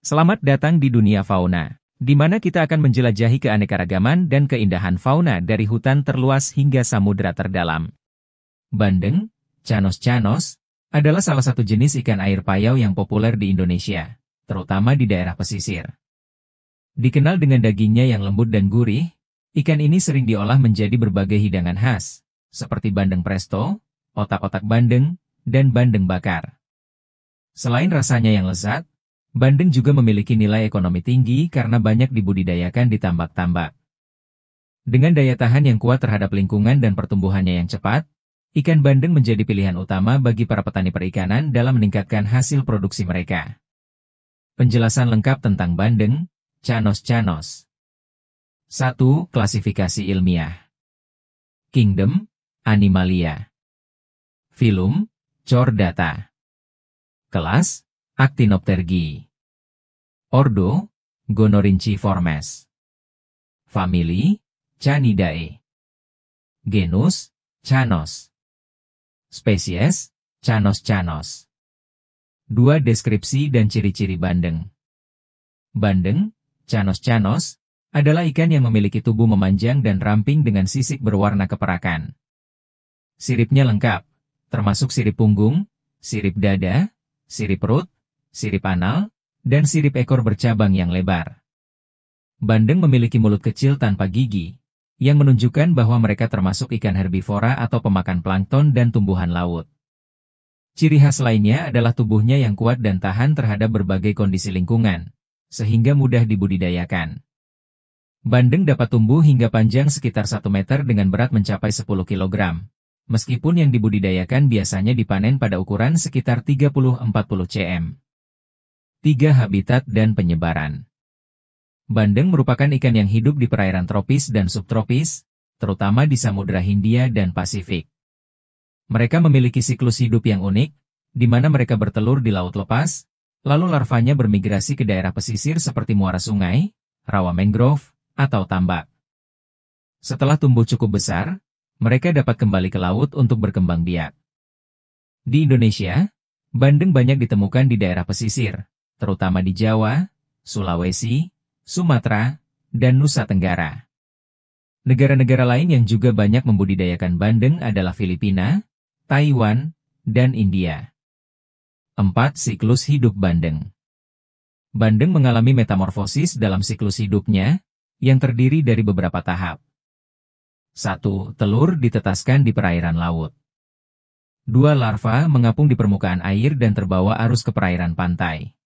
Selamat datang di dunia fauna, di mana kita akan menjelajahi keanekaragaman dan keindahan fauna dari hutan terluas hingga samudera terdalam. Bandeng, Canos-canos, adalah salah satu jenis ikan air payau yang populer di Indonesia, terutama di daerah pesisir. Dikenal dengan dagingnya yang lembut dan gurih, ikan ini sering diolah menjadi berbagai hidangan khas, seperti bandeng presto, otak-otak bandeng, dan bandeng bakar. Selain rasanya yang lezat, bandeng juga memiliki nilai ekonomi tinggi karena banyak dibudidayakan di tambak-tambak. Dengan daya tahan yang kuat terhadap lingkungan dan pertumbuhannya yang cepat, ikan bandeng menjadi pilihan utama bagi para petani perikanan dalam meningkatkan hasil produksi mereka. Penjelasan lengkap tentang bandeng, Canos-canos. 1. Klasifikasi ilmiah. Kingdom, Animalia. Filum, Chordata. Kelas, Actinopterygii. Ordo, Gonorrhynchiformes. Famili, Canidae. Genus, Canos. Spesies, Canos-canos. 2. Deskripsi dan ciri-ciri bandeng. Bandeng, Canos-canos, adalah ikan yang memiliki tubuh memanjang dan ramping dengan sisik berwarna keperakan. Siripnya lengkap, termasuk sirip punggung, sirip dada, sirip perut, sirip anal, dan sirip ekor bercabang yang lebar. Bandeng memiliki mulut kecil tanpa gigi, yang menunjukkan bahwa mereka termasuk ikan herbivora atau pemakan plankton dan tumbuhan laut. Ciri khas lainnya adalah tubuhnya yang kuat dan tahan terhadap berbagai kondisi lingkungan, sehingga mudah dibudidayakan. Bandeng dapat tumbuh hingga panjang sekitar 1 meter dengan berat mencapai 10 kg. Meskipun yang dibudidayakan biasanya dipanen pada ukuran sekitar 30-40 cm. 3. Habitat dan penyebaran. Bandeng merupakan ikan yang hidup di perairan tropis dan subtropis, terutama di Samudra Hindia dan Pasifik. Mereka memiliki siklus hidup yang unik, di mana mereka bertelur di laut lepas, lalu larvanya bermigrasi ke daerah pesisir seperti muara sungai, rawa mangrove, atau tambak. Setelah tumbuh cukup besar, mereka dapat kembali ke laut untuk berkembang biak. Di Indonesia, bandeng banyak ditemukan di daerah pesisir, terutama di Jawa, Sulawesi, Sumatera, dan Nusa Tenggara. Negara-negara lain yang juga banyak membudidayakan bandeng adalah Filipina, Taiwan, dan India. 4. Siklus hidup bandeng. Bandeng mengalami metamorfosis dalam siklus hidupnya, yang terdiri dari beberapa tahap. 1. Telur ditetaskan di perairan laut. 2. Larva mengapung di permukaan air dan terbawa arus ke perairan pantai.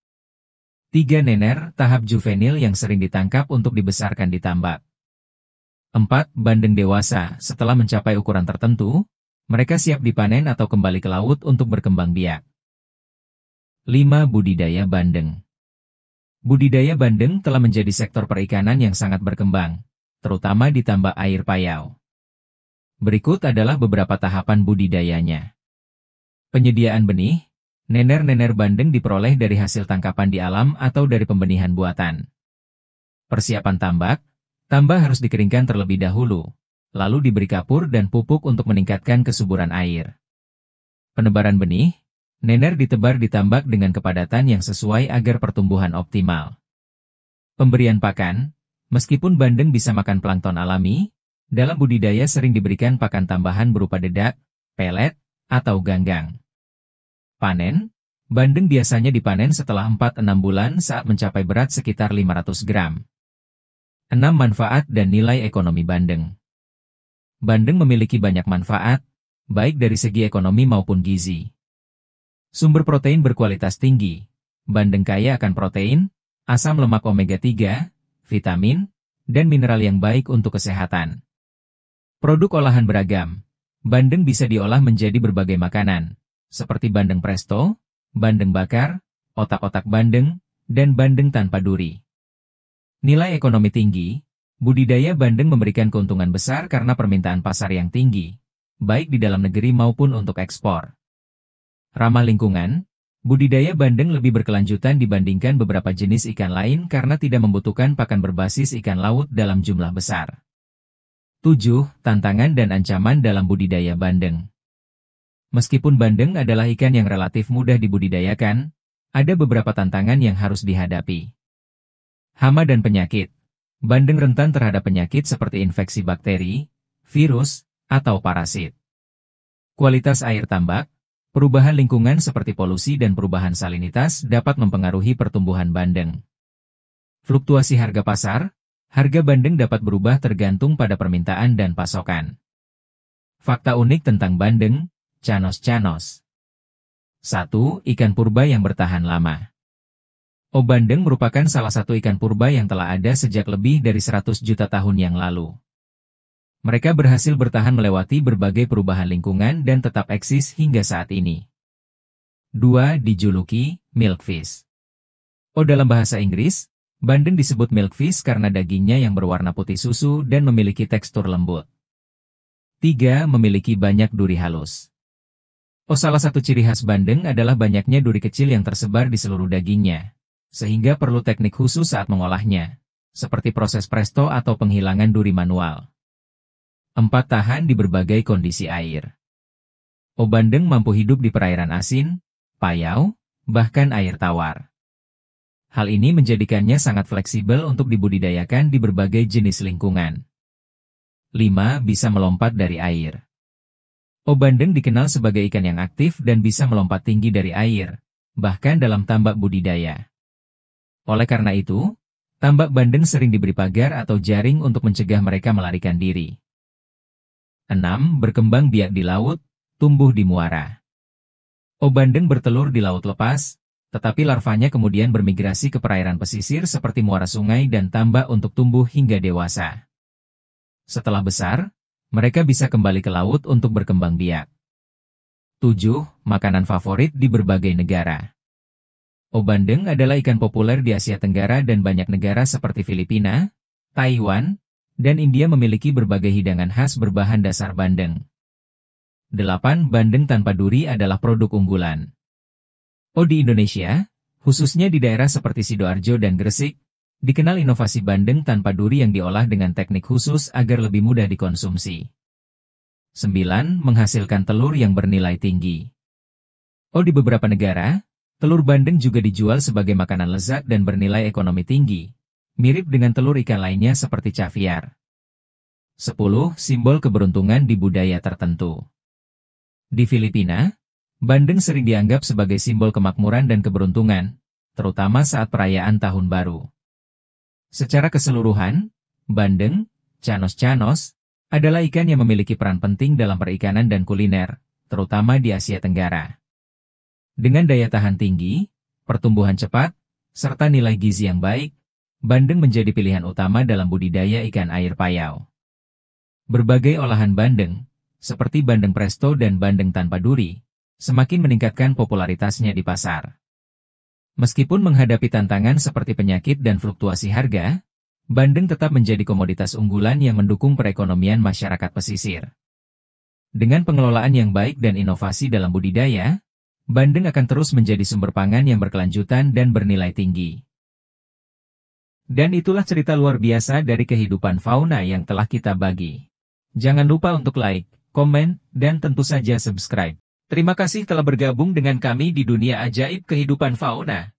3. Nener, tahap juvenil yang sering ditangkap untuk dibesarkan di tambak. 4. Bandeng dewasa, setelah mencapai ukuran tertentu, mereka siap dipanen atau kembali ke laut untuk berkembang biak. 5. Budidaya bandeng. Budidaya bandeng telah menjadi sektor perikanan yang sangat berkembang, terutama di tambak air payau. Berikut adalah beberapa tahapan budidayanya. Penyediaan benih. Nener-nener bandeng diperoleh dari hasil tangkapan di alam atau dari pembenihan buatan. Persiapan tambak. Tambak harus dikeringkan terlebih dahulu, lalu diberi kapur dan pupuk untuk meningkatkan kesuburan air. Penebaran benih. Nener ditebar di tambak dengan kepadatan yang sesuai agar pertumbuhan optimal. Pemberian pakan. Meskipun bandeng bisa makan plankton alami, dalam budidaya sering diberikan pakan tambahan berupa dedak, pelet, atau ganggang. Panen. Bandeng biasanya dipanen setelah 4-6 bulan saat mencapai berat sekitar 500 gram. 6. Manfaat dan nilai ekonomi bandeng. Bandeng memiliki banyak manfaat, baik dari segi ekonomi maupun gizi. Sumber protein berkualitas tinggi. Bandeng kaya akan protein, asam lemak omega 3, vitamin, dan mineral yang baik untuk kesehatan. Produk olahan beragam. Bandeng bisa diolah menjadi berbagai makanan, seperti bandeng presto, bandeng bakar, otak-otak bandeng, dan bandeng tanpa duri. Nilai ekonomi tinggi. Budidaya bandeng memberikan keuntungan besar karena permintaan pasar yang tinggi, baik di dalam negeri maupun untuk ekspor. Ramah lingkungan. Budidaya bandeng lebih berkelanjutan dibandingkan beberapa jenis ikan lain karena tidak membutuhkan pakan berbasis ikan laut dalam jumlah besar. 7. Tantangan dan ancaman dalam budidaya bandeng. Meskipun bandeng adalah ikan yang relatif mudah dibudidayakan, ada beberapa tantangan yang harus dihadapi. Hama dan penyakit. Bandeng rentan terhadap penyakit seperti infeksi bakteri, virus, atau parasit. Kualitas air tambak. Perubahan lingkungan seperti polusi dan perubahan salinitas dapat mempengaruhi pertumbuhan bandeng. Fluktuasi harga pasar. Harga bandeng dapat berubah tergantung pada permintaan dan pasokan. Fakta unik tentang bandeng, canos-canos. 1. Ikan purba yang bertahan lama. Bandeng merupakan salah satu ikan purba yang telah ada sejak lebih dari 100 juta tahun yang lalu. Mereka berhasil bertahan melewati berbagai perubahan lingkungan dan tetap eksis hingga saat ini. 2. Dijuluki milkfish. Dalam bahasa Inggris, bandeng disebut milkfish karena dagingnya yang berwarna putih susu dan memiliki tekstur lembut. 3. Memiliki banyak duri halus. Salah satu ciri khas bandeng adalah banyaknya duri kecil yang tersebar di seluruh dagingnya, sehingga perlu teknik khusus saat mengolahnya, seperti proses presto atau penghilangan duri manual. 4. Tahan di berbagai kondisi air. Bandeng mampu hidup di perairan asin, payau, bahkan air tawar. Hal ini menjadikannya sangat fleksibel untuk dibudidayakan di berbagai jenis lingkungan. 5. Bisa melompat dari air. Bandeng dikenal sebagai ikan yang aktif dan bisa melompat tinggi dari air, bahkan dalam tambak budidaya. Oleh karena itu, tambak bandeng sering diberi pagar atau jaring untuk mencegah mereka melarikan diri. 6. Berkembang biak di laut, tumbuh di muara. Bandeng bertelur di laut lepas, tetapi larvanya kemudian bermigrasi ke perairan pesisir seperti muara sungai dan tambak untuk tumbuh hingga dewasa. Setelah besar, mereka bisa kembali ke laut untuk berkembang biak. 7. Makanan favorit di berbagai negara. Bandeng adalah ikan populer di Asia Tenggara dan banyak negara seperti Filipina, Taiwan, dan India memiliki berbagai hidangan khas berbahan dasar bandeng. 8. Bandeng tanpa duri adalah produk unggulan. Di Indonesia, khususnya di daerah seperti Sidoarjo dan Gresik, dikenal inovasi bandeng tanpa duri yang diolah dengan teknik khusus agar lebih mudah dikonsumsi. 9. Menghasilkan telur yang bernilai tinggi. Di beberapa negara, telur bandeng juga dijual sebagai makanan lezat dan bernilai ekonomi tinggi, mirip dengan telur ikan lainnya seperti caviar. 10. Simbol keberuntungan di budaya tertentu. Di Filipina, bandeng sering dianggap sebagai simbol kemakmuran dan keberuntungan, terutama saat perayaan Tahun Baru. Secara keseluruhan, bandeng, canos-canos, adalah ikan yang memiliki peran penting dalam perikanan dan kuliner, terutama di Asia Tenggara. Dengan daya tahan tinggi, pertumbuhan cepat, serta nilai gizi yang baik, bandeng menjadi pilihan utama dalam budidaya ikan air payau. Berbagai olahan bandeng, seperti bandeng presto dan bandeng tanpa duri, semakin meningkatkan popularitasnya di pasar. Meskipun menghadapi tantangan seperti penyakit dan fluktuasi harga, bandeng tetap menjadi komoditas unggulan yang mendukung perekonomian masyarakat pesisir. Dengan pengelolaan yang baik dan inovasi dalam budidaya, bandeng akan terus menjadi sumber pangan yang berkelanjutan dan bernilai tinggi. Dan itulah cerita luar biasa dari kehidupan fauna yang telah kita bagi. Jangan lupa untuk like, komen, dan tentu saja subscribe. Terima kasih telah bergabung dengan kami di dunia ajaib kehidupan fauna.